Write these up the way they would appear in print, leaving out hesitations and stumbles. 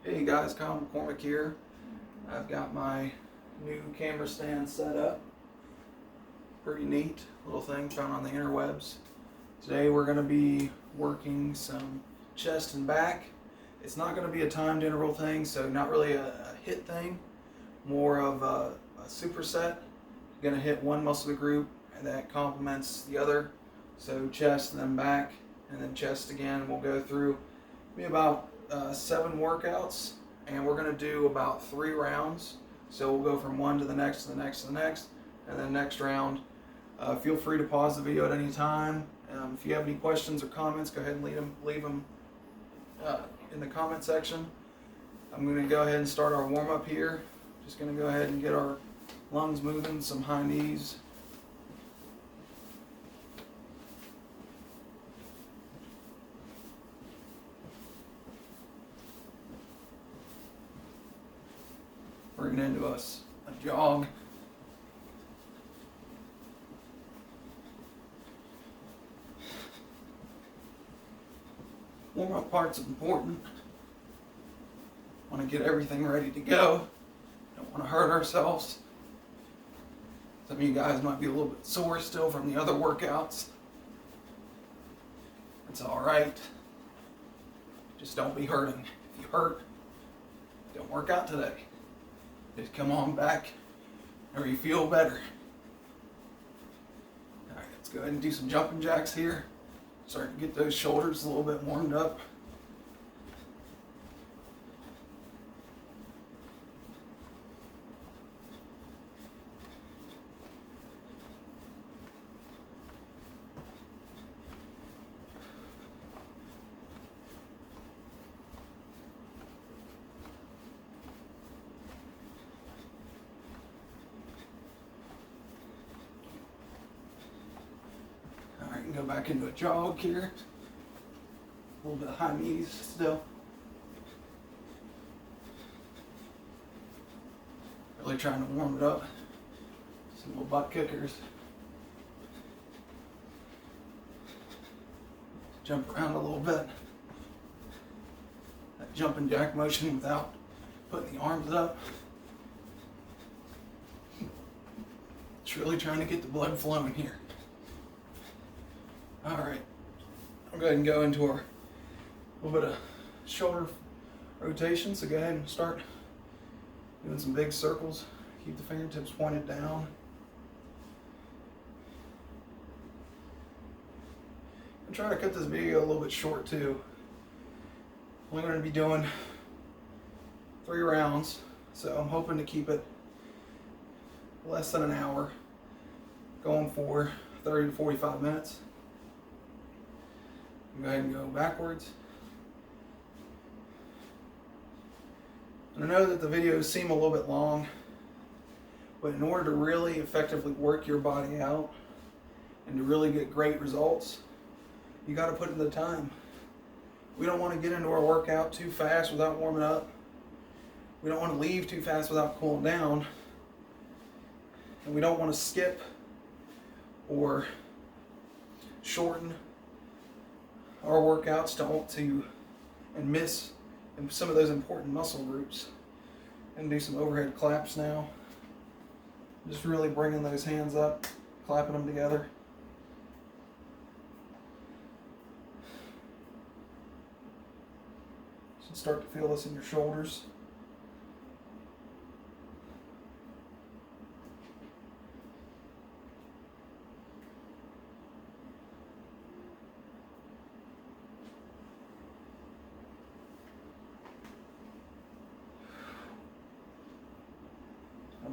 Hey guys, Kyle McCormick here. I've got my new camera stand set up. Pretty neat little thing found on the interwebs. Today we're going to be working some chest and back. It's not going to be a timed interval thing, so not really a hit thing, more of a superset. You're going to hit one muscle group and that complements the other. So chest and then back and then chest again. We'll go through maybe about 7 workouts, and we're going to do about 3 rounds. So we'll go from one to the next to the next to the next, and then next round. Feel free to pause the video at any time. If you have any questions or comments, go ahead and leave them in the comment section. I'm going to go ahead and start our warm up here. Just going to go ahead and get our lungs moving, some high knees. Bring it into us a jog. Warm up part's important. Want to get everything ready to go. Don't want to hurt ourselves. Some of you guys might be a little bit sore still from the other workouts. It's alright. Just don't be hurting. If you hurt, don't work out today. Just come on back whenever you feel better. Alright, let's go ahead and do some jumping jacks here. Start to get those shoulders a little bit warmed up. Go back into a jog here. A little bit of high knees still. Really trying to warm it up. Some little butt kickers. Jump around a little bit. That jumping jack motion without putting the arms up. It's really trying to get the blood flowing here. Alright, I'll go ahead and go into our little bit of shoulder rotation. So go ahead and start doing some big circles. Keep the fingertips pointed down. I'm trying to cut this video a little bit short too. We're going to be doing 3 rounds, so I'm hoping to keep it less than an hour, going for 30 to 45 minutes. Go ahead and go backwards. And I know that the videos seem a little bit long, but in order to really effectively work your body out and to really get great results, you got to put in the time. We don't want to get into our workout too fast without warming up. We don't want to leave too fast without cooling down. And we don't want to skip or shorten our workouts to miss some of those important muscle groups. And do some overhead claps now. Just really bringing those hands up, clapping them together. You should start to feel this in your shoulders.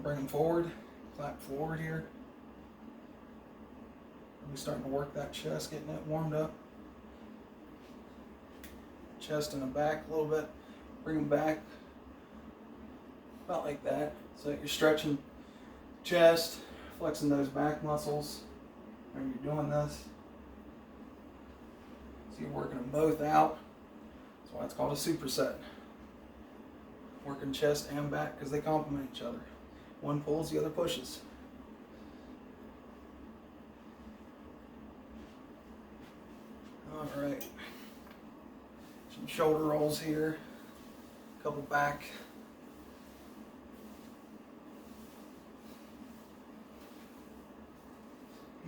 Bring them forward, clap forward here. We're starting to work that chest, getting it warmed up. Chest and the back a little bit. Bring them back, about like that. So you're stretching chest, flexing those back muscles when you're doing this. So you're working them both out. That's why it's called a superset. Working chest and back because they complement each other. One pulls, the other pushes. All right. Some shoulder rolls here. couple back.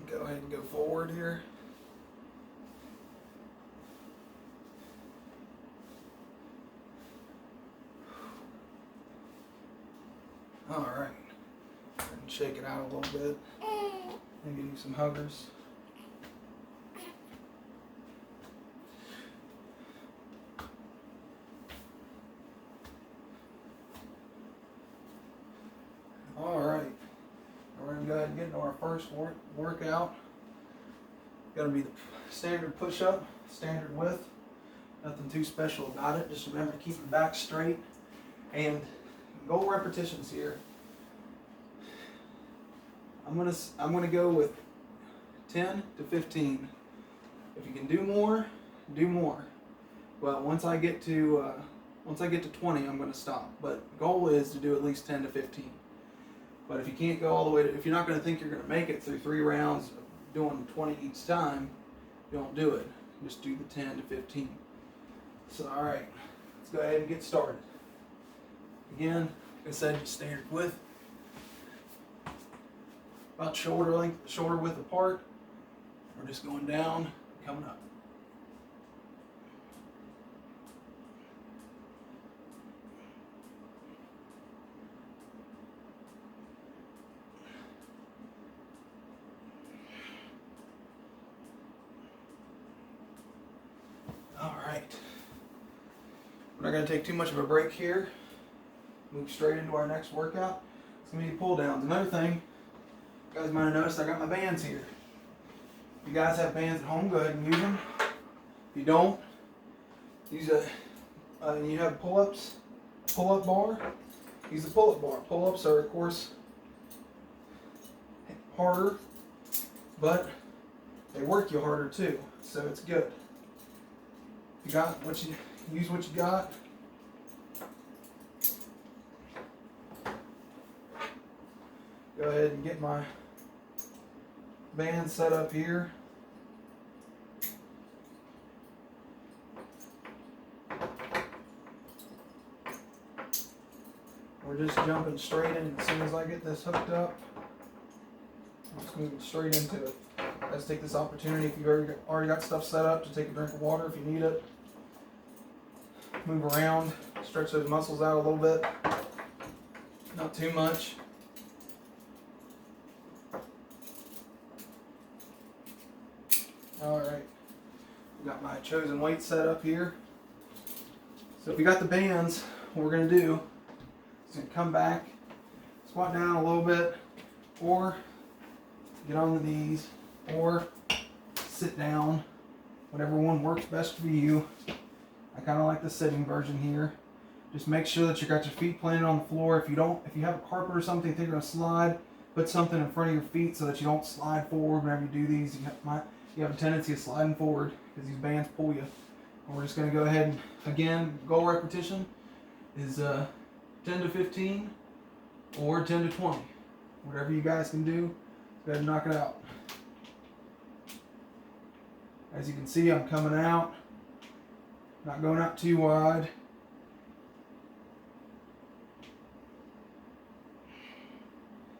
Go ahead and go forward here. All right, and shake it out a little bit. And give you some huggers. All right, we're gonna go ahead and get into our first workout. Gonna be the standard push-up, standard width. Nothing too special about it. Just remember to keep your back straight and goal repetitions here. I'm gonna go with 10 to 15. If you can do more, do more. But once I get to 20, I'm gonna stop. But goal is to do at least 10 to 15. But if you can't go all the way if you're not gonna think you're gonna make it through 3 rounds of doing 20 each time, don't do it. Just do the 10 to 15. So all right, let's go ahead and get started. Again, like I said, just standard width. About shoulder width apart. We're just going down, coming up. All right. We're not going to take too much of a break here. Move straight into our next workout. It's going to be pull downs. Another thing, you guys might have noticed I got my bands here. If you guys have bands at home, go ahead and use them. If you don't, use you have pull-ups, pull-up bar, use the pull-up bar. Pull-ups are, of course, harder, but they work you harder too, so it's good. If you got what you use, what you got. Go ahead and get my band set up here. We're just jumping straight in as soon as I get this hooked up. I'm just moving straight into it. Let's take this opportunity, if you've already got stuff set up, to take a drink of water if you need it. Move around, stretch those muscles out a little bit. Not too much. All right, got my chosen weight set up here. So if you got the bands, what we're gonna do is gonna come back, squat down a little bit, or get on the knees, or sit down, whatever one works best for you. I kind of like the sitting version here. Just make sure that you got your feet planted on the floor. If you have a carpet or something, think you're gonna slide, put something in front of your feet so that you don't slide forward whenever you do these. You have a tendency of sliding forward because these bands pull you. And we're just going to go ahead and, again, goal repetition is 10 to 15 or 10 to 20. Whatever you guys can do, go ahead and knock it out. As you can see, I'm coming out, not going out too wide.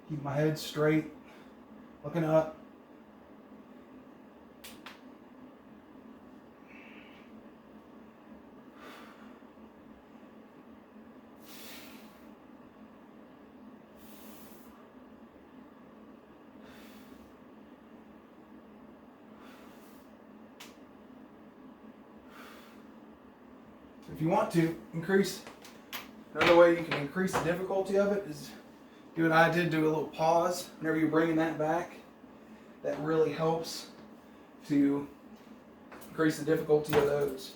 Keep my head straight, looking up. If you want to increase, another way you can increase the difficulty of it is do what I did, do a little pause whenever you're bringing that back. That really helps to increase the difficulty of those.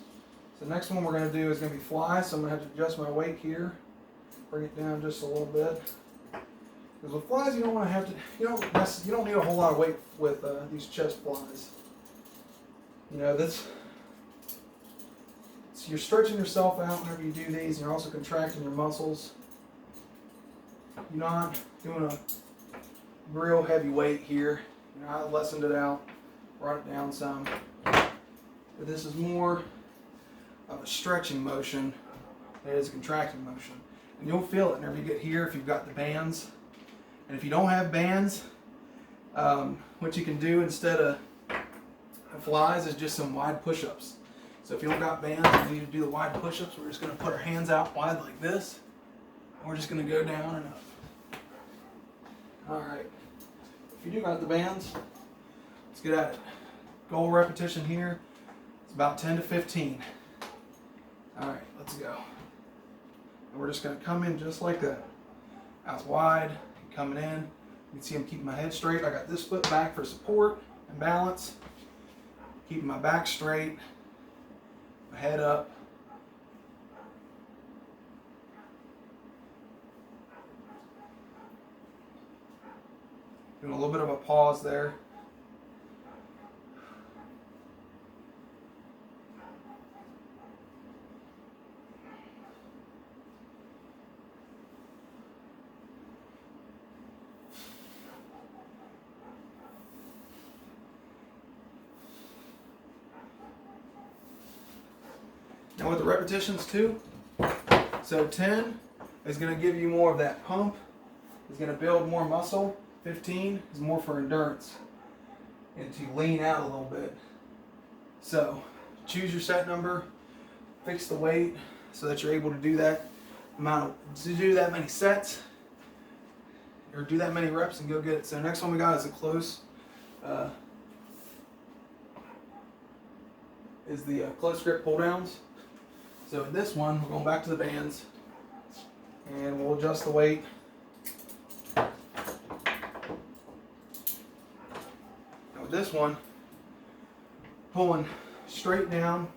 So the next one we're going to do is going to be flies, so I'm going to have to adjust my weight here, bring it down just a little bit. Because with flies, you don't want to have to, you don't need a whole lot of weight with these chest flies. You know, you're stretching yourself out whenever you do these, and you're also contracting your muscles. You're not doing a real heavy weight here. You know, I lessened it out, brought it down some. But this is more of a stretching motion It is a contracting motion. And you'll feel it whenever you get here if you've got the bands. And if you don't have bands, what you can do instead of flies is just some wide push-ups. So if you don't got bands and you need to do the wide push-ups, we're just going to put our hands out wide like this. And we're just going to go down and up. Alright. If you do got the bands, let's get at it. Goal repetition here is about 10 to 15. Alright, let's go. And we're just going to come in just like that. Out wide, coming in. You can see I'm keeping my head straight. I got this foot back for support and balance. Keeping my back straight, my head up. Doing a little bit of a pause there. Now with the repetitions too, so 10 is going to give you more of that pump, is going to build more muscle. 15 is more for endurance and to lean out a little bit. So choose your set number, fix the weight so that you're able to do that do that many sets or do that many reps and go get it. So the next one we got is a close close grip pull downs. So in this one, we're going back to the bands and we'll adjust the weight. Now with this one, pulling straight down,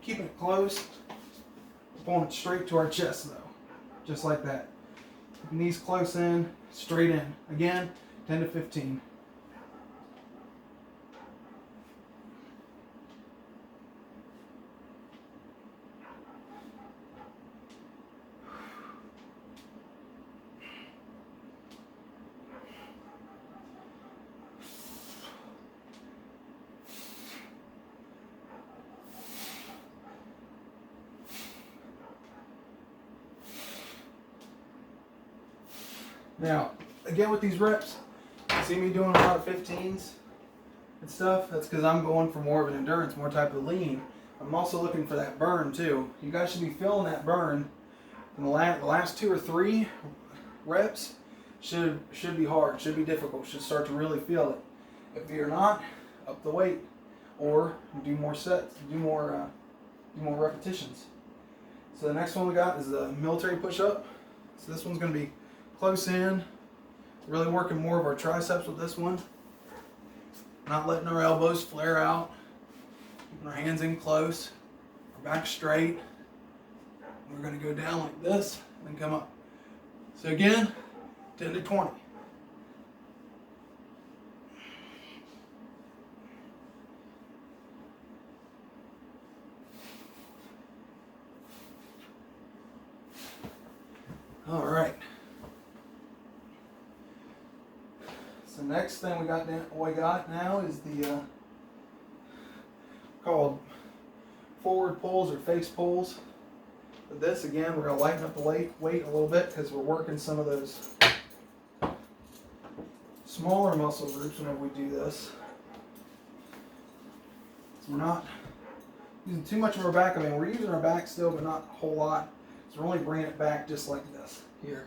keeping it close, pulling it straight to our chest though, just like that. Knees close in, straight in. Again, 10 to 15. Now, again with these reps, you see me doing a lot of 15s and stuff. That's because I'm going for more of an endurance, more type of lean. I'm also looking for that burn too. You guys should be feeling that burn. And the last 2 or 3 reps should be hard, should be difficult, should start to really feel it. If you're not, up the weight or do more sets, do more repetitions. So the next one we got is the military push-up. So this one's going to be close in, really working more of our triceps with this one. Not letting our elbows flare out, keeping our hands in close, our back straight. We're going to go down like this and then come up. So again, 10 to 20. All right. So next thing we got now is the called forward pulls or face pulls. With this, again, we're going to lighten up the weight a little bit because we're working some of those smaller muscle groups whenever we do this. So we're not using too much of our back. I mean, we're using our back still, but not a whole lot. So we're only bringing it back just like this here.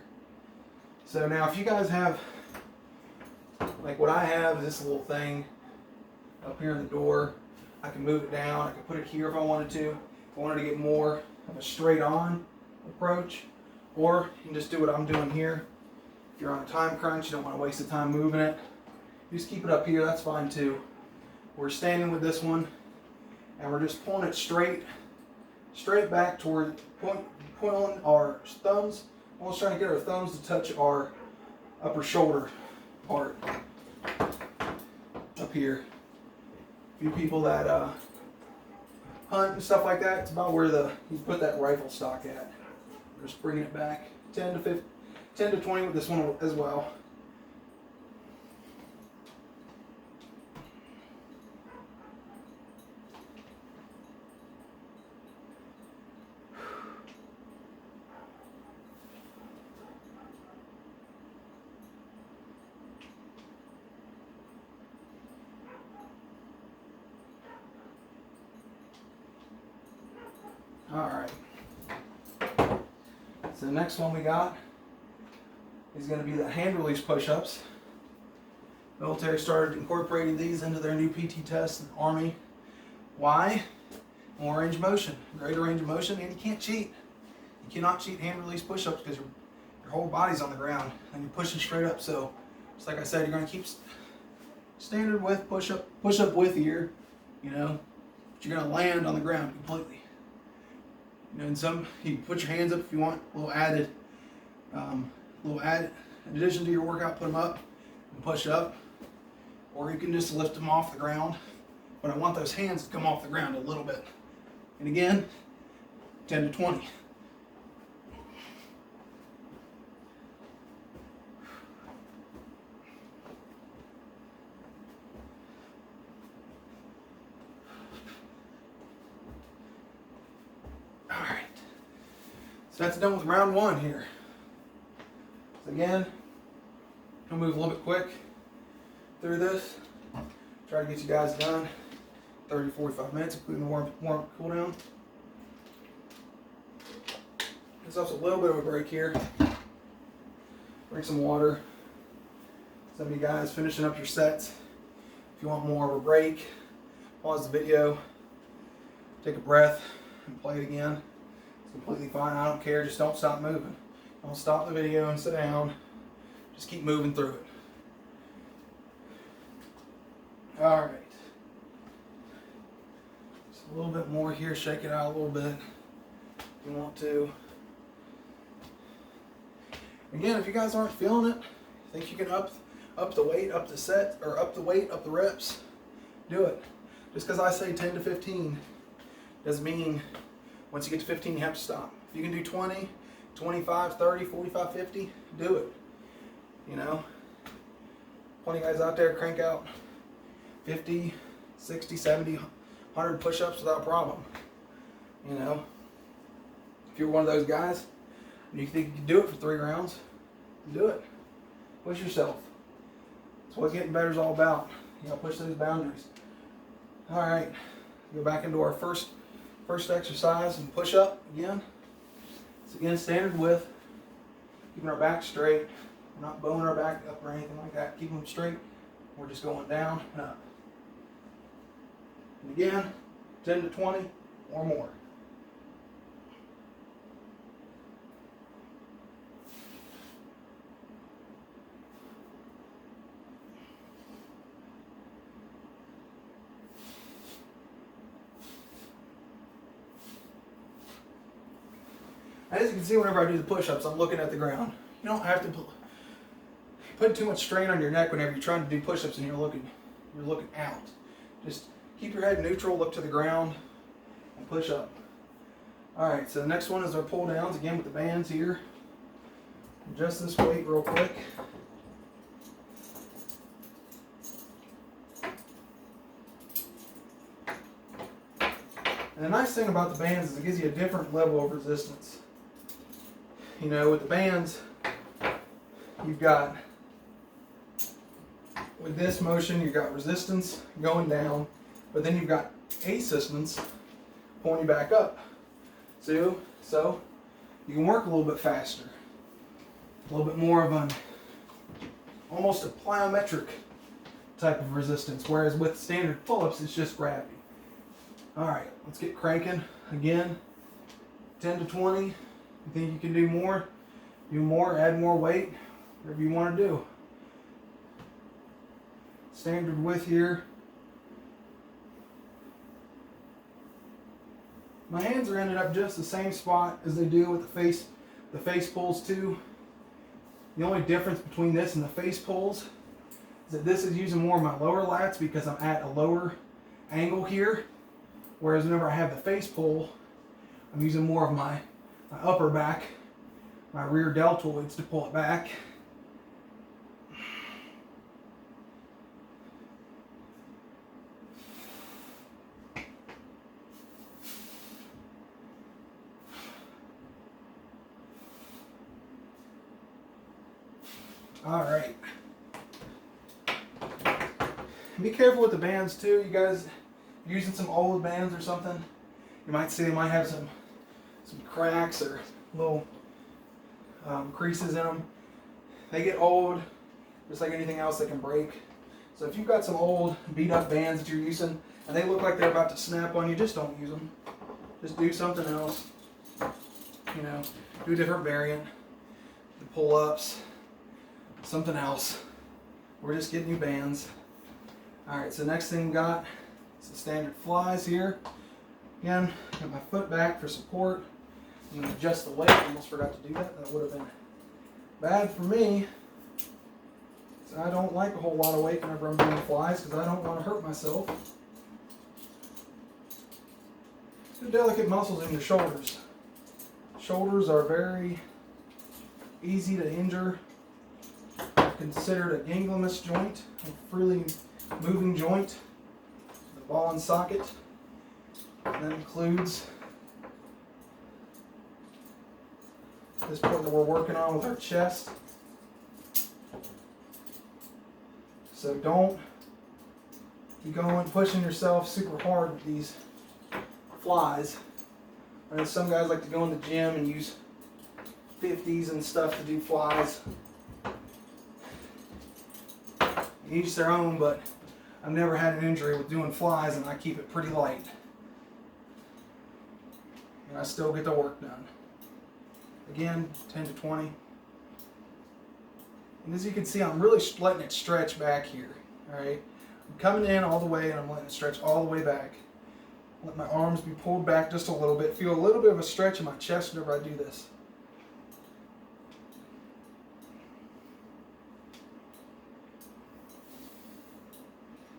So now if you guys have, like what I have is this little thing up here in the door. I can move it down. I can put it here if I wanted to. If I wanted to get more of a straight on approach, or you can just do what I'm doing here. If you're on a time crunch, you don't want to waste the time moving it, you just keep it up here, that's fine too. We're standing with this one and we're just pulling it straight back toward pulling our thumbs, almost trying to get our thumbs to touch our upper shoulder part up here. A few people that hunt and stuff like that, it's about where you put that rifle stock at. Just bringing it back 10 to 20 with this one as well. All right. So the next one we got is going to be the hand release push-ups. Military started incorporating these into their new PT tests in the Army. Why? More range of motion, greater range of motion, and you can't cheat. You cannot cheat hand release push-ups because your whole body's on the ground and you're pushing straight up. So, just like I said, you're going to keep standard width push-up width here, you know, but you're going to land on the ground completely. You know, and you can put your hands up if you want, a little added, in addition to your workout, put them up and push up, or you can just lift them off the ground. But I want those hands to come off the ground a little bit. And again, 10 to 20. All right. So that's done with round one here. So again, I'll move a little bit quick through this. Try to get you guys done 30 45 minutes, including the warm cool down. This is a little bit of a break here. Drink some water. Some of you guys finishing up your sets. If you want more of a break, pause the video, take a breath, and play it again. It's completely fine. I don't care. Just don't stop moving. Don't stop the video and sit down. Just keep moving through it. All right. Just a little bit more here. Shake it out a little bit if you want to. Again, if you guys aren't feeling it, think you can up the weight, up the set, or up the weight, up the reps, do it. Just because I say 10 to 15 doesn't mean once you get to 15 you have to stop. If you can do 20, 25, 30, 45, 50, do it. You know, plenty of guys out there crank out 50, 60, 70, 100 push-ups without a problem. You know, if you're one of those guys and you think you can do it for 3 rounds, do it. Push yourself. That's what getting better is all about. You gotta push those boundaries. All right, go back into our first exercise and push up again. So again, standard width, keeping our back straight. We're not bowing our back up or anything like that. Keep them straight. We're just going down and up. And again, 10 to 20 or more. As you can see, whenever I do the push-ups, I'm looking at the ground. You don't have to put too much strain on your neck whenever you're trying to do push-ups and you're looking out. Just keep your head neutral, look to the ground, and push up. All right, so the next one is our pull downs, again with the bands here. Adjust this weight real quick. And the nice thing about the bands is it gives you a different level of resistance. You know, with the bands, you've got, with this motion, you've got resistance going down, but then you've got assistance pulling you back up. So you can work a little bit faster. A little bit more of an, almost a plyometric type of resistance, whereas with standard pull-ups, it's just gravity. All right, let's get cranking again. 10 to 20. You think you can do more? Do more, add more weight, whatever you want to do. Standard width here. My hands are ended up just the same spot as they do with the face pulls too. The only difference between this and the face pulls is that this is using more of my lower lats because I'm at a lower angle here. Whereas whenever I have the face pull, I'm using more of my upper back, my rear deltoids to pull it back. All right. Be careful with the bands too, you guys. Using some old bands or something, you might see they might have some some cracks or little creases in them. They get old, just like anything else, they can break. So if you've got some old beat up bands that you're using and they look like they're about to snap on you, just don't use them. Just do something else. You know, do a different variant. The pull-ups, something else. We're just getting new bands. Alright, so next thing we got is the standard flies here. Again, got my foot back for support. I'm going to adjust the weight. I almost forgot to do that. That would have been bad for me. So I don't like a whole lot of weight whenever I'm doing flies because I don't want to hurt myself. Two delicate muscles in your shoulders. Shoulders are very easy to injure. Considered a ganglymus joint, a freely moving joint. The ball and socket. And that includes this part that we're working on with our chest. So don't be going pushing yourself super hard with these flies. I know some guys like to go in the gym and use 50s and stuff to do flies. Each their own, but I've never had an injury with doing flies and I keep it pretty light. And I still get the work done. Again, 10 to 20. And as you can see, I'm really letting it stretch back here. Alright? I'm coming in all the way and I'm letting it stretch all the way back. Let my arms be pulled back just a little bit. Feel a little bit of a stretch in my chest whenever I do this.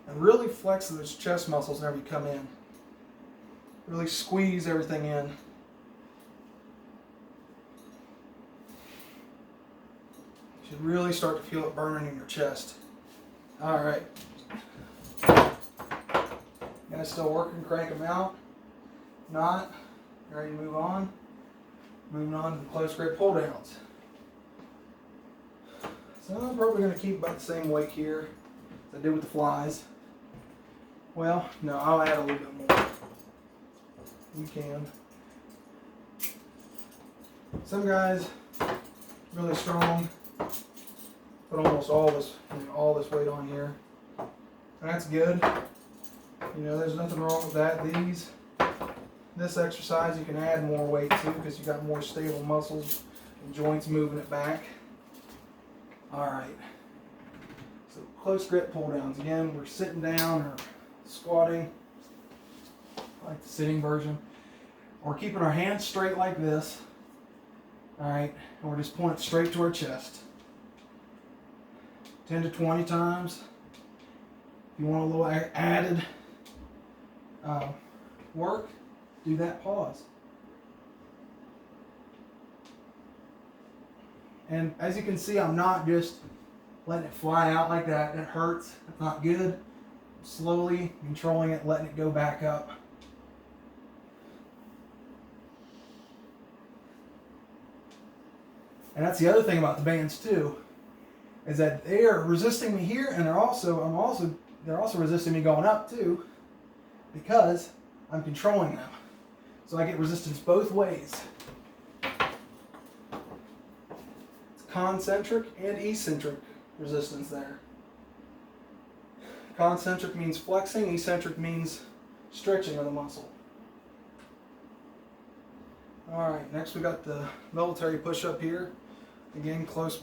And really flex those chest muscles whenever you come in. Really squeeze everything in. You should really start to feel it burning in your chest. Alright. Guys still working, crank them out. Not. Ready to move on. Moving on to the close grip pull downs. So I'm probably going to keep about the same weight here as I did with the flies. Well, no, I'll add a little bit more. You can. Some guys, really strong, put almost all this, all this weight on here. That's good. You know, there's nothing wrong with that. This exercise, you can add more weight to because you got more stable muscles and joints moving it back. All right. So close grip pull downs. Again, we're sitting down or squatting, like the sitting version. We're keeping our hands straight like this. All right, and we're just pulling it straight to our chest. 10 to 20 times. If you want a little added work, do that pause. And as you can see, I'm not just letting it fly out like that. It hurts. It's not good. I'm slowly controlling it, letting it go back up. And that's the other thing about the bands too, is that they are resisting me here, and they're also resisting me going up too, because I'm controlling them. So I get resistance both ways. It's concentric and eccentric resistance there. Concentric means flexing, eccentric means stretching of the muscle. Alright, next we got the military push-up here. Again, close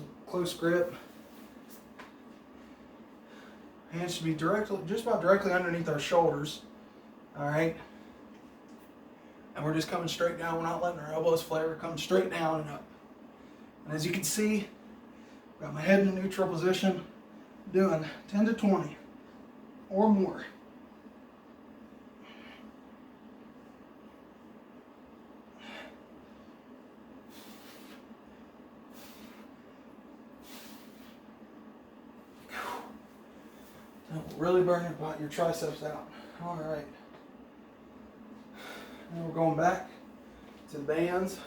grip. Hands should be just about directly underneath our shoulders. Alright. And we're just coming straight down. We're not letting our elbows flare. We're coming straight down and up. And as you can see, I've got my head in a neutral position, doing 10 to 20 or more. Really burn your triceps out. All right. And we're going back to the bands.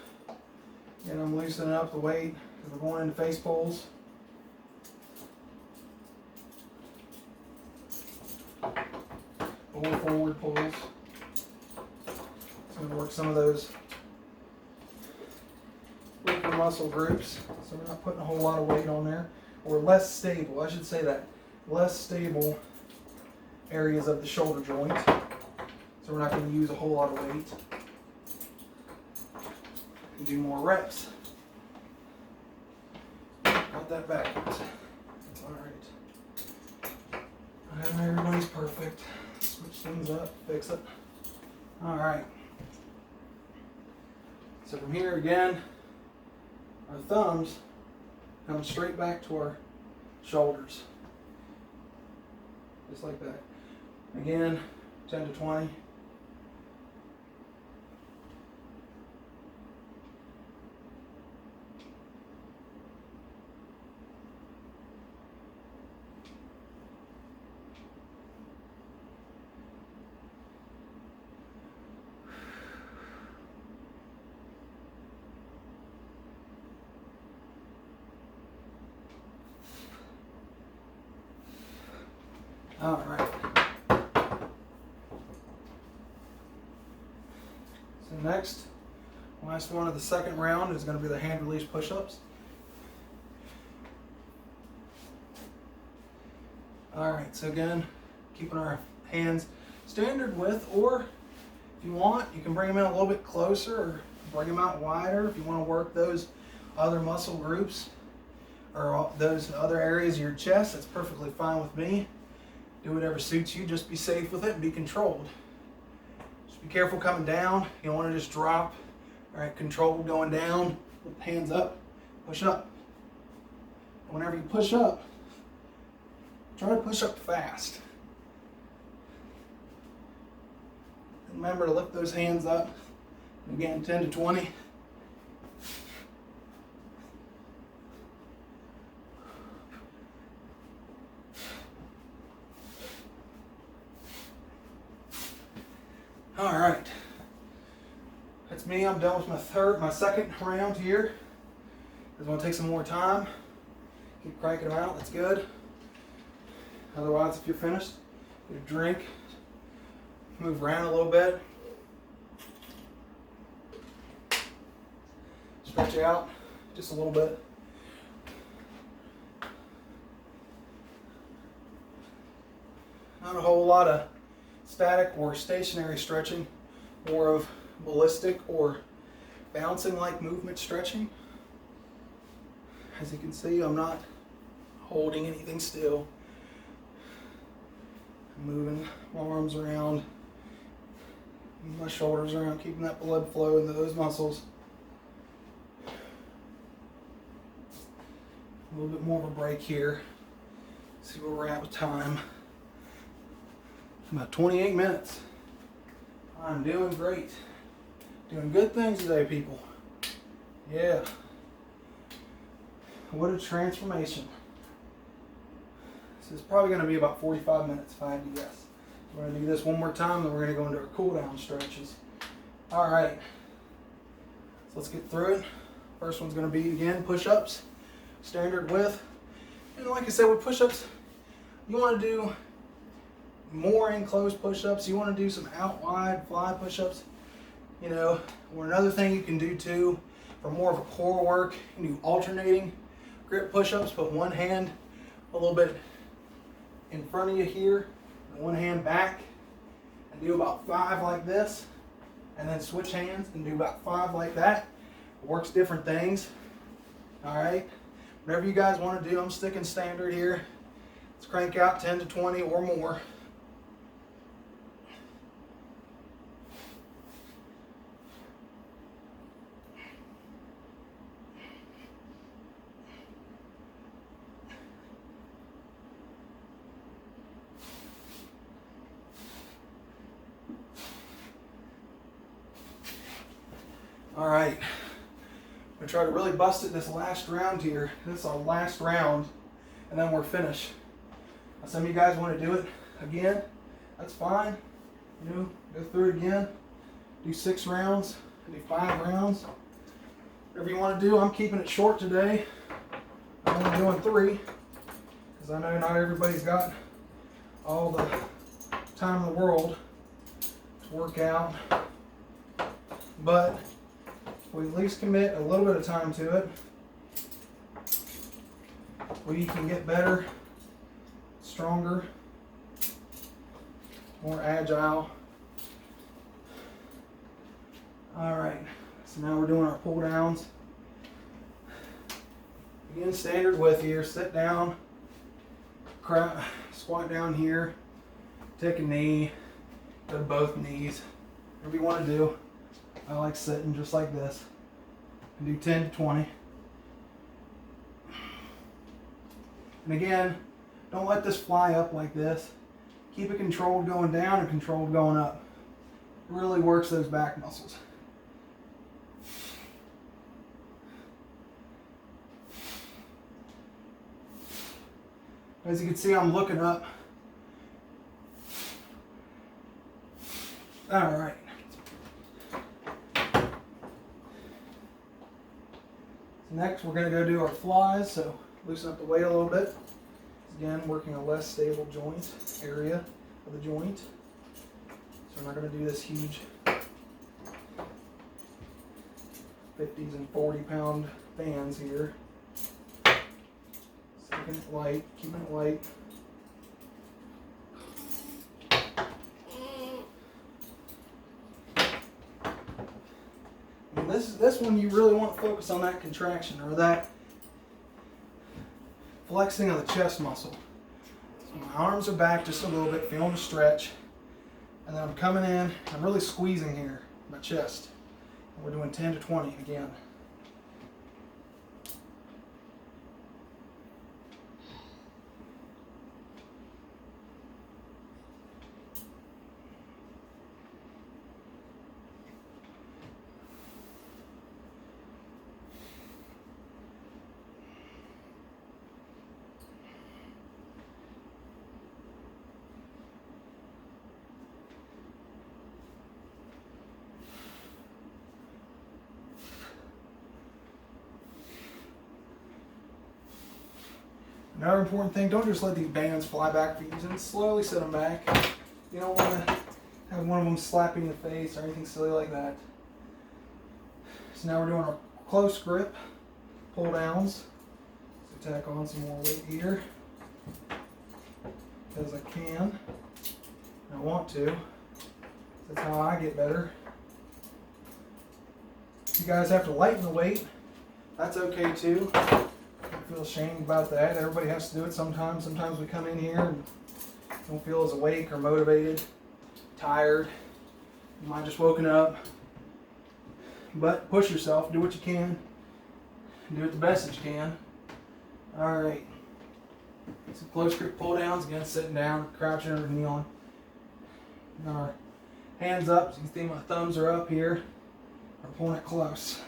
And I'm loosening up the weight because we're going into face pulls. Or forward pulls. It's going to work some of those muscle groups, so we're not putting a whole lot of weight on there, or less stable, I should say that, less stable areas of the shoulder joint. So we're not going to use a whole lot of weight and do more reps. Got that backwards. That's alright. Everybody's perfect. Switch things up, fix it. Alright. So from here again, our thumbs come straight back to our shoulders. Just like that. Again, 10 to 20. All right. So next, last one of the second round is going to be the hand release push-ups. All right, so again, keeping our hands standard width, or if you want, you can bring them in a little bit closer or bring them out wider if you want to work those other muscle groups or those other areas of your chest. That's perfectly fine with me. Do whatever suits you, just be safe with it and be controlled. Just be careful coming down. You don't want to just drop. All right, controlled going down, with the hands up, push up. And whenever you push up, try to push up fast. And remember to lift those hands up. Again, 10 to 20. All right, that's me. I'm done with my second round here. I want to take some more time. Keep cranking them out. That's good. Otherwise, if you're finished, get a drink. Move around a little bit. Stretch out just a little bit. Not a whole lot of static or stationary stretching, more of ballistic or bouncing like movement stretching. As you can see, I'm not holding anything still. I'm moving my arms around, my shoulders around, keeping that blood flow into those muscles. A little bit more of a break here. See where we're at with time. About 28 minutes. I'm doing great. Doing good things today, people. Yeah. What a transformation. This is probably going to be about 45 minutes if I had to guess. We're going to do this one more time, then we're going to go into our cool down stretches. All right. So let's get through it. First one's going to be, again, push-ups. Standard width. And like I said, with push-ups, you want to do more enclosed push-ups. You want to do some out wide fly push-ups, you know. Or another thing you can do too, for more of a core work, you can do alternating grip push-ups. Put one hand a little bit in front of you here, and one hand back, and do about 5 like this, and then switch hands and do about 5 like that. It works different things. All right, whatever you guys want to do, I'm sticking standard here. Let's crank out 10 to 20 or more. All right, I'm gonna try to really bust it this last round here. This is our last round, and then we're finished. Now, some of you guys want to do it again, that's fine. You know, go through it again. Do 6 rounds, do 5 rounds. Whatever you want to do. I'm keeping it short today. I'm only doing 3, because I know not everybody's got all the time in the world to work out. But we at least commit a little bit of time to it, we can get better, stronger, more agile. Alright, so now we're doing our pull downs. Again, standard width here, sit down, squat down here, take a knee, go to both knees, whatever you want to do. I like sitting just like this. And do 10 to 20. And again, don't let this fly up like this. Keep it controlled going down and controlled going up. It really works those back muscles. As you can see, I'm looking up. All right. Next, we're going to go do our flies, so loosen up the weight a little bit. Again, working a less stable joint area of the joint. So we're not going to do this huge 50s and 40-pound bands here. So taking it light, keeping it light. This one you really want to focus on that contraction or that flexing of the chest muscle. So my arms are back just a little bit, feeling the stretch. And then I'm coming in, I'm really squeezing here, my chest. And we're doing 10 to 20 again. Another important thing, don't just let these bands fly back for you. Slowly set them back. You don't want to have one of them slap you in the face or anything silly like that. So now we're doing our close grip pull downs. So tack on some more weight here as I can. And I want to. That's how I get better. If you guys have to lighten the weight, that's okay too. Don't feel ashamed about that. Everybody has to do it sometimes. Sometimes we come in here and don't feel as awake or motivated, tired. You might have just woken up. But push yourself. Do what you can. Do it the best that you can. Alright. Some close grip pull downs. Again, sitting down, crouching or kneeling. Got our hands up. So you can see my thumbs are up here. We're pulling it close.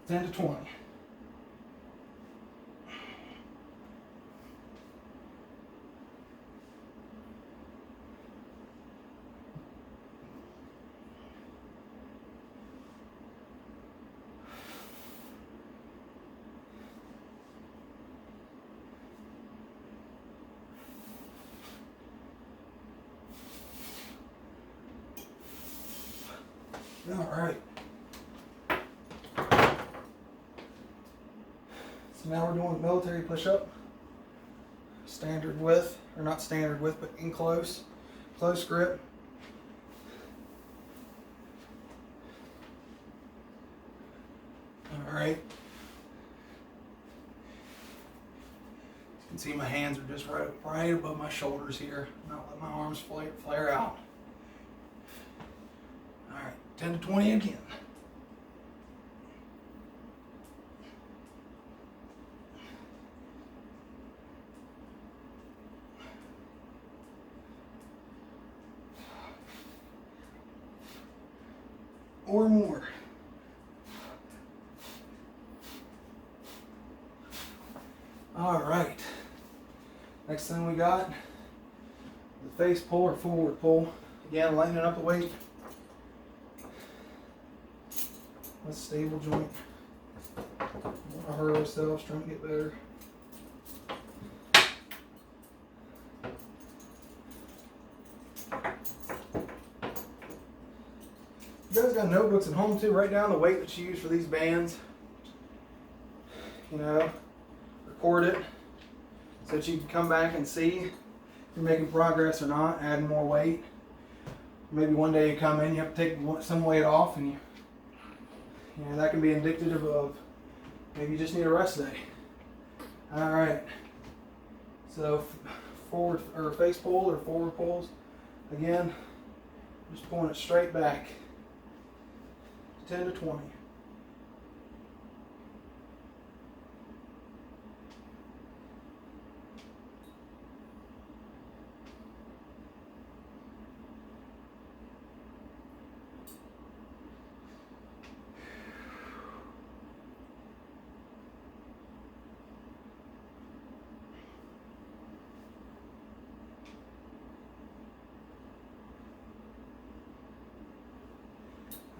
10 to 20. All right. So now we're doing military push-up. Standard width, or not standard width, but in close grip. All right. You can see my hands are just right above my shoulders here. Not let my arms flare out. All right, 10 to 20 again. Or more. All right. Next thing we got, the face pull or forward pull. Again, lightening up the weight. Let's stable joint. Don't want to hurt ourselves, trying to get better. folks at home too, write down the weight that you use for these bands. You know, record it so that you can come back and see if you're making progress or not, adding more weight. Maybe one day you come in, you have to take some weight off, and you know, that can be indicative of maybe you just need a rest day. All right. So forward or face pulls or forward pulls. Again, just pulling it straight back. 10 to 20.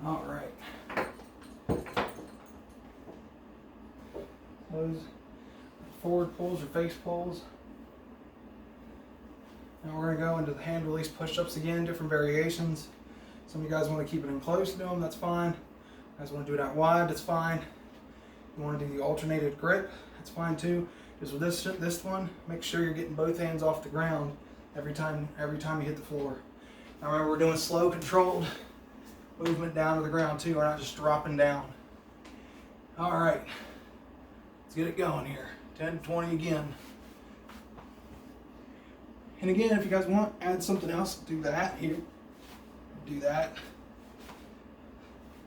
All right. Those forward pulls or face pulls. Now we're going to go into the hand release push-ups again, different variations. Some of you guys want to keep it in close to them, that's fine. You guys want to do it out wide, that's fine. You want to do the alternated grip, that's fine too. Just with this one, make sure you're getting both hands off the ground every time you hit the floor. Now remember, we're doing slow, controlled movement down to the ground too. We're not just dropping down. All right, let's get it going here. 10 to 20 again. And again, if you guys want, add something else, do that here. Do that.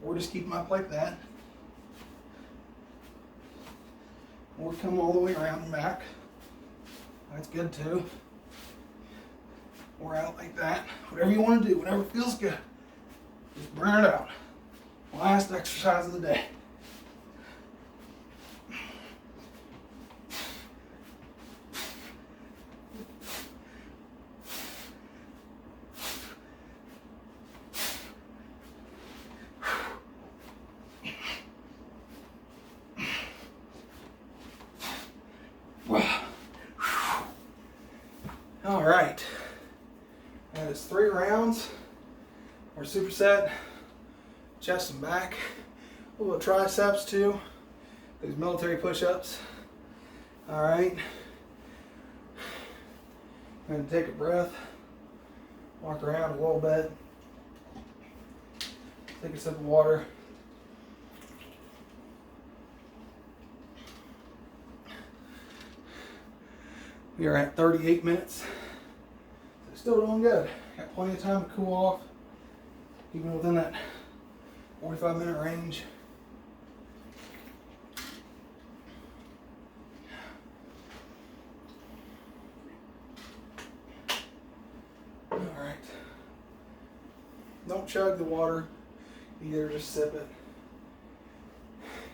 Or just keep them up like that. Or come all the way around and back. That's good too. Or out like that. Whatever you want to do, whatever feels good. Just burn it out. Last exercise of the day. All right. That is 3 rounds. Our superset, chest and back, a little triceps too, these military push-ups. All right, I'm going to take a breath, walk around a little bit, take a sip of water. We are at 38 minutes, so still doing good. Got plenty of time to cool off. Even within that 45-minute range. All right. Don't chug the water, either just sip it.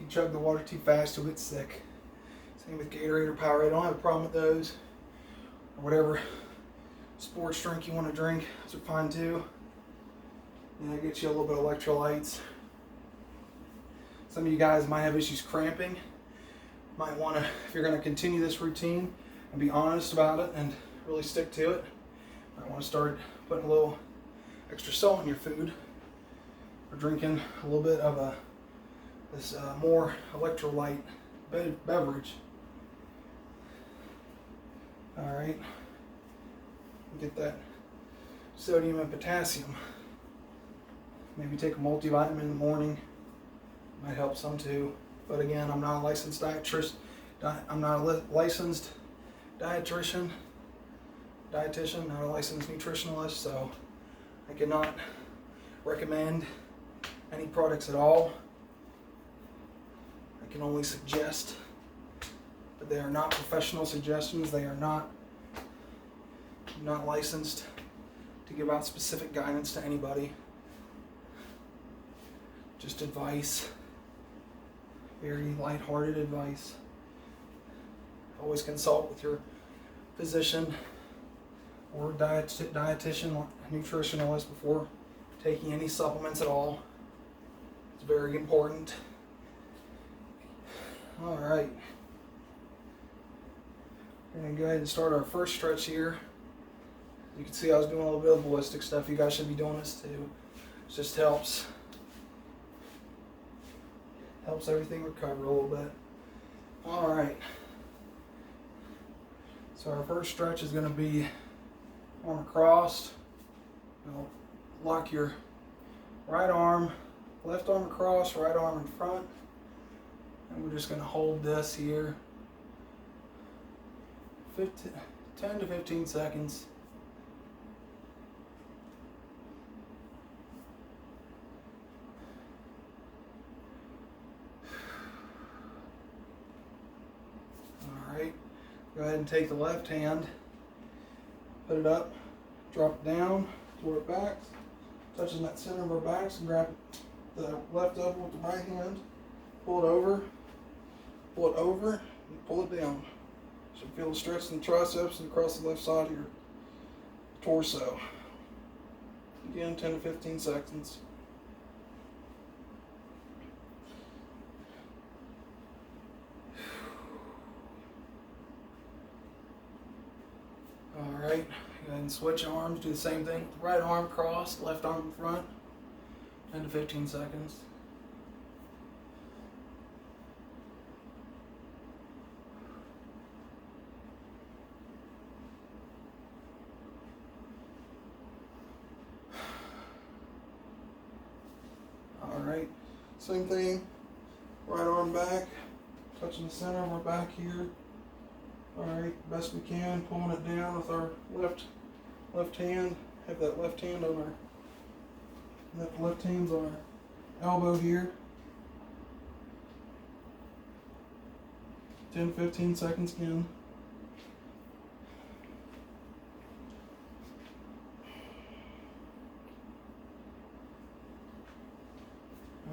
You chug the water too fast, you'll get sick. Same with Gatorade or Powerade. I don't have a problem with those. Or whatever sports drink you want to drink, those are fine too. You know, get you a little bit of electrolytes. Some of you guys might have issues cramping. Might want to, if you're going to continue this routine and be honest about it and really stick to it, might want to start putting a little extra salt in your food, or drinking a little bit of this more electrolyte beverage. All right, get that sodium and potassium. Maybe take a multivitamin in the morning. Might help some too. But again, I'm not a licensed dietitian. I'm not a licensed dietitian, not a licensed nutritionalist, so I cannot recommend any products at all. I can only suggest, but they are not professional suggestions. They are not licensed to give out specific guidance to anybody. Just advice, very lighthearted advice. Always consult with your physician or dietitian or nutritionalist before taking any supplements at all. It's very important. All right. We're going to go ahead and start our first stretch here. You can see I was doing a little bit of ballistic stuff. You guys should be doing this too. It just helps Helps everything recover a little bit. All right. So our first stretch is going to be arm across. Lock your right arm, left arm across, right arm in front. And we're just going to hold this here 10 to 15 seconds. All right, go ahead and take the left hand, put it up, drop it down to where it backs, touching that center of our backs, and grab the left elbow with the right hand, pull it over, and pull it down. You should feel a stretch in the triceps and across the left side of your torso. Again, 10 to 15 seconds. All right, go ahead and switch arms. Do the same thing. Right arm crossed, left arm in front. 10 to 15 seconds. All right, same thing. Right arm back, touching the center of our back here. All right, best we can, pulling it down with our left hand. Have that left hand on our left hand's on our elbow here. 10, 15 seconds again.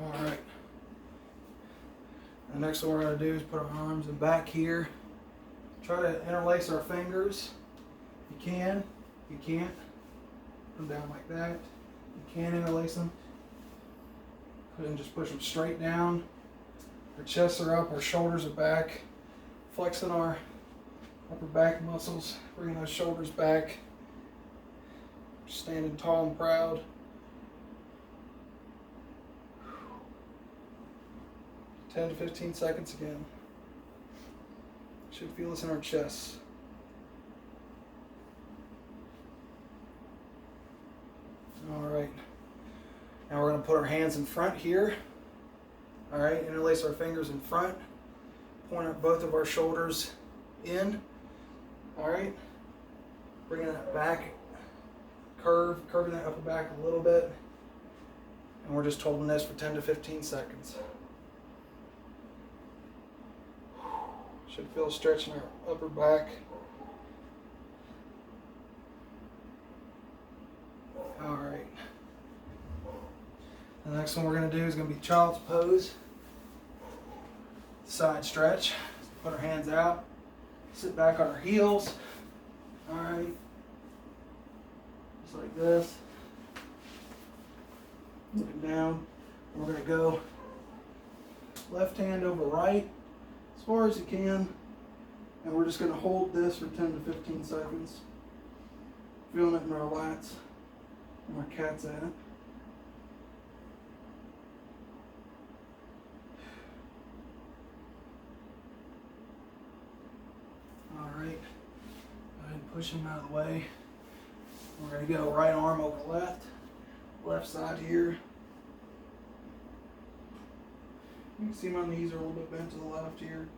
All right. The next one we're going to do is put our arms in back here. Try to interlace our fingers. You can. You can't. Put them down like that. You can interlace them. And just push them straight down. Our chests are up, our shoulders are back. Flexing our upper back muscles, bringing those shoulders back. Standing tall and proud. — 10 to 15 seconds again. Should feel this in our chests. All right. Now we're going to put our hands in front here. All right, interlace our fingers in front. Point up both of our shoulders in. All right. Bringing that back, curving that upper back a little bit. And we're just holding this for 10 to 15 seconds. Should feel a stretch in our upper back. All right. The next one we're going to do is going to be child's pose. Side stretch. Put our hands out. Sit back on our heels. All right. Just like this. Looking down. And we're going to go left hand over right as far as you can. And we're just going to hold this for 10 to 15 seconds. Feeling it in our lats. And our cat's at it. Alright, go ahead and push him out of the way. We're going to go right arm over left side here. You can see my knees are a little bit bent to the left here,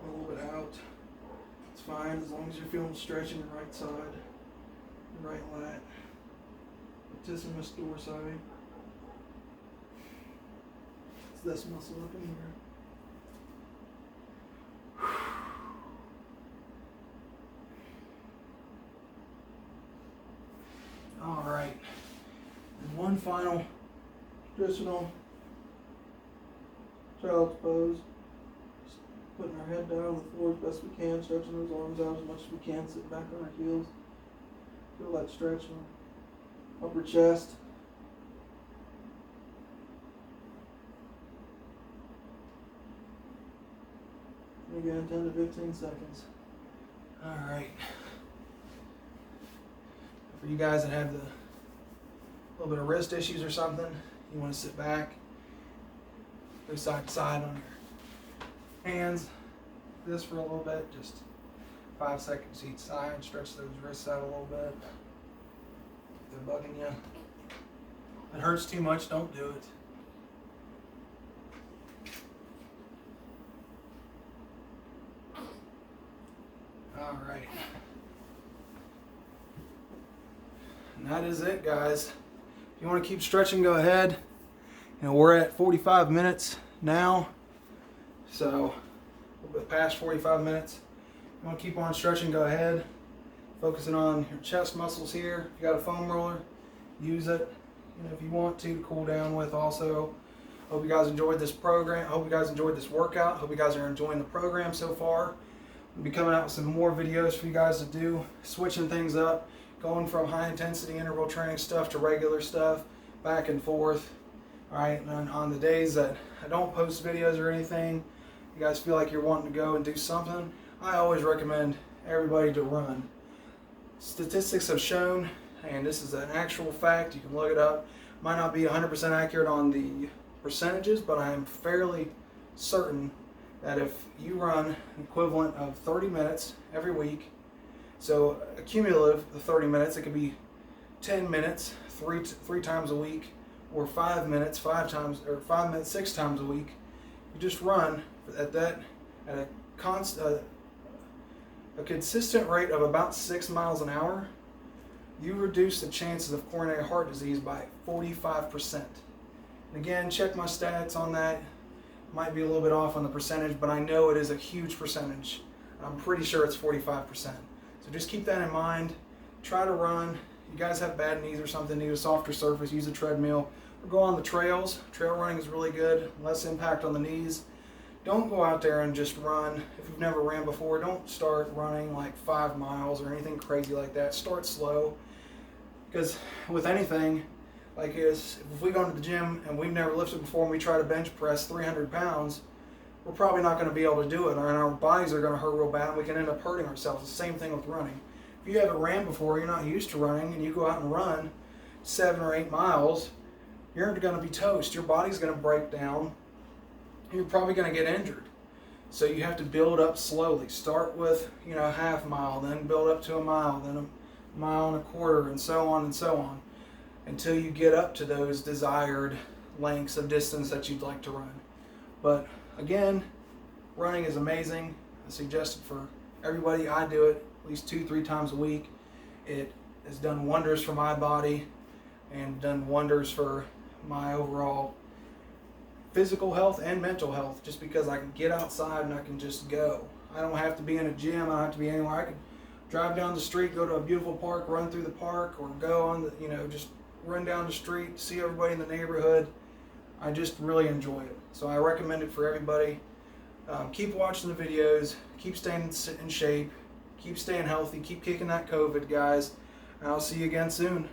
a little bit out. It's fine as long as you're feeling stretch in your right side, your right lat, latissimus dorsi. It's this muscle up in here. All right, and one final traditional child's pose. Just putting our head down on the floor as best we can, stretching those arms out as much as we can, sitting back on our heels. Feel that stretch in our upper chest. And again, 10 to 15 seconds. All right. For you guys that have the little bit of wrist issues or something, you want to sit back, Go side to side on your hands. This for a little bit, just 5 seconds each side. Stretch those wrists out a little bit. If they're bugging you. If it hurts too much, don't do it. All right. And that is it, guys. If you want to keep stretching, go ahead. We're at 45 minutes now. So a little bit past 45 minutes. If you want to keep on stretching, go ahead. Focusing on your chest muscles here. If you got a foam roller, use it. If you want to cool down with also. Hope you guys enjoyed this program. Hope you guys enjoyed this workout. Hope you guys are enjoying the program so far. We'll be coming out with some more videos for you guys to do, switching things up, going from high intensity interval training stuff to regular stuff, back and forth. Alright, and on the days that I don't post videos or anything, you guys feel like you're wanting to go and do something, I always recommend everybody to run. Statistics have shown, and this is an actual fact, you can look it up, might not be 100% accurate on the percentages, but I am fairly certain that if you run an equivalent of 30 minutes every week, so a cumulative of 30 minutes, it could be 10 minutes three times a week, or 5 minutes 5 minutes 6 times a week. You just run at a consistent rate of about 6 miles an hour. You reduce the chances of coronary heart disease by 45%. And again, check my stats on that. Might be a little bit off on the percentage, but I know it is a huge percentage. I'm pretty sure it's 45%. So just keep that in mind. Try to run. You guys have bad knees or something, need a softer surface, use a treadmill. Or go on the trails. Trail running is really good, less impact on the knees. Don't go out there and just run. If you've never ran before, don't start running like 5 miles or anything crazy like that. Start slow. Because with anything, like if we go into the gym and we've never lifted before and we try to bench press 300 pounds, we're probably not going to be able to do it, and our bodies are going to hurt real bad and we can end up hurting ourselves. The same thing with running. If you haven't ran before, you're not used to running, and you go out and run 7 or 8 miles, you're going to be toast. Your body's going to break down. You're probably going to get injured. So you have to build up slowly. Start with a half mile, then build up to a mile, then a mile and a quarter, and so on, until you get up to those desired lengths of distance that you'd like to run. But again, running is amazing. I suggest it for everybody. I do it at least 2-3 times a week. It has done wonders for my body and done wonders for my overall physical health and mental health, just because I can get outside and I can just go. I don't have to be in a gym. I don't have to be anywhere. I can drive down the street, go to a beautiful park, run through the park, or go on the, just run down the street, see everybody in the neighborhood. I just really enjoy it. So I recommend it for everybody. Keep watching the videos, keep staying in shape, keep staying healthy, keep kicking that COVID, guys. And I'll see you again soon.